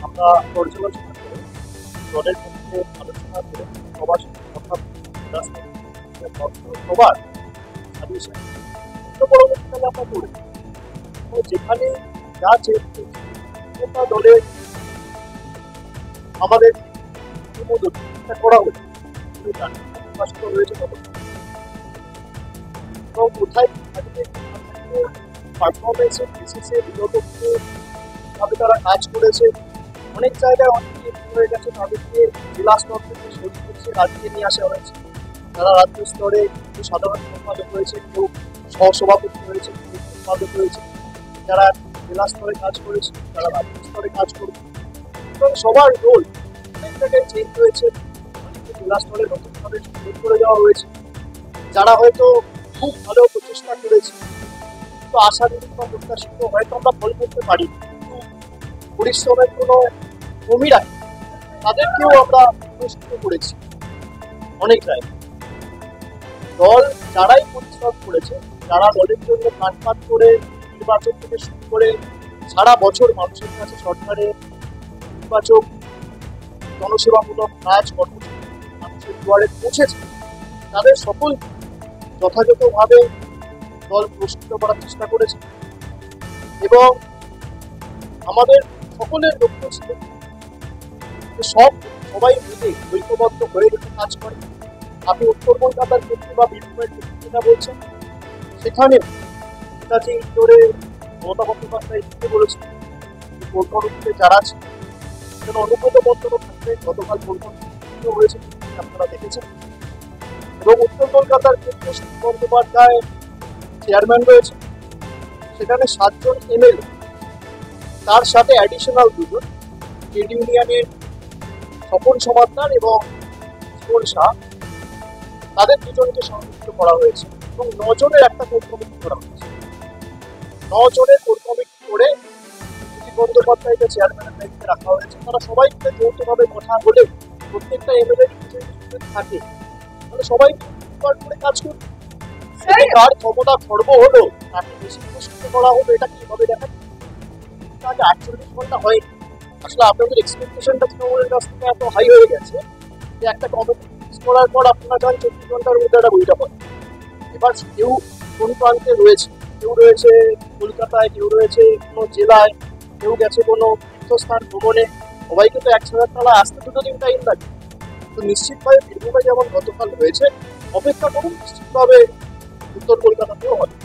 আমরা পর্যালোচনা করে দলের মধ্যে আলোচনা করে সবার সাথে কথা সবার সাজেশন পরবর্তীকালে আমরা করি যেখানে যা চেঞ্জ করছে দলের আমাদের করা হয়েছে রয়েছে এবং কোথায় পারফরমেন্সের বেসিসে বিগত ভাবে তারা কাজ করেছে। অনেক জায়গায় অনেকে হয়ে গেছে, তাদেরকে জেলা স্তর থেকে সরিয়ে করছে রাজ্যে নিয়ে আসা হয়েছে। তারা রাজ্য স্তরে কেউ সাধারণ সম্পাদক হয়েছে, কেউ সহসভাপতি হয়েছে, কেউ সম্পাদক হয়েছে। যারা জেলা স্তরে কাজ করেছে তারা রাজ্য স্তরে কাজ করবে এবং সবার রোল অনেক জায়গায় চেঞ্জ হয়েছে। অনেকে জেলা স্তরে নতুনভাবে সুযোগ করে দেওয়া হয়েছে, যারা হয়তো খুব ভালো প্রচেষ্টা করেছে কিন্তু আশানুরূপ বা প্রত্যাশিত হয়তো আমরা ফল করতে পারি, কিন্তু পরিশ্রমের কোনো কমি রাখি তাদেরকেও আমরা পুরস্কৃত করেছি অনেক জায়গায়। দল যারাই পরিশ্রম করেছে, যারা দলের জন্য কাটপাট করে নির্বাচন থেকে শুরু করে সারা বছর মানুষের কাছে সরকারের নির্বাচক জনসেবামূলক কাজ কর্মসূচি মানুষের দুয়ারে পৌঁছেছে, তাদের সকল যথাযথভাবে দল পুরস্কৃত করার চেষ্টা করেছে এবং আমাদের সকলের লক্ষ্য ছিল সবাই মিলে ঐক্যবদ্ধ হয়ে যেতে কাজ করে। আপনি উত্তর কলকাতার ক্ষেত্রে বা বীরভূমের ক্ষেত্রে যেটা বলছেন, সেখানে নেতাজি ইন্দোরে মমতা বন্দ্যোপাধ্যায় লিখতে বলেছে কোর কমিটিতে যারা ছিল সেখানে অনুব্রত বন্দ্যোপাধ্যায় থাকবে। গতকাল কোর কমিটি হয়েছে, আপনারা দেখেছেন। এবং উত্তর কলকাতার ক্ষেত্রে সুনীল বন্দ্যোপাধ্যায় চেয়ারম্যান রয়েছে, সেখানে 7 জন এমএলএ, তার সাথে অ্যাডিশনাল 2 জন ট্রেড ইউনিয়নের স্বপন সমাদ্দার এবং জীবন শাহ, তাদের 2 জনকে সংযুক্ত করা হয়েছে এবং 9 জনের একটা কোর কমিটি করা হয়েছে। 9 জনের কোর কমিটি করে সুনীল বন্দ্যোপাধ্যায়কে চেয়ারম্যানের দায়িত্বে রাখা হয়েছে। তারা সবাই মিলে যৌথভাবে কথা বলে প্রত্যেকটা এমএলএ থাকে, তাহলে সবাই করে কাজ করবে। কার ক্ষমতা খর্ব হলো, তাকে বেশি পুরস্কৃত করা হলো, এটা কিভাবে দেখা 48 ঘন্টা হয়নি। আসলে আপনাদের এক্সপেকটেশনটা তৃণমূলের কাছ থেকে এত হাই হয়ে গেছে যে একটা কমিটি ফিক্স করার পর আপনারা চান 24 ঘন্টার মধ্যে একটা বইটা পান। এবার কেউ কোন প্রান্তে রয়েছে, কেউ রয়েছে কলকাতায়, কেউ রয়েছে কোনো জেলায়, কেউ গেছে কোনো তীর্থস্থান ভ্রমণে, সবাইকে তো 1000 তলায় আসতে 2 দিন টাইম লাগে। তো নিশ্চিতভাবে বীরভূমে যেমন গতকাল হয়েছে, অপেক্ষা করুন, নিশ্চিতভাবে উত্তর কলকাতাতেও হবে।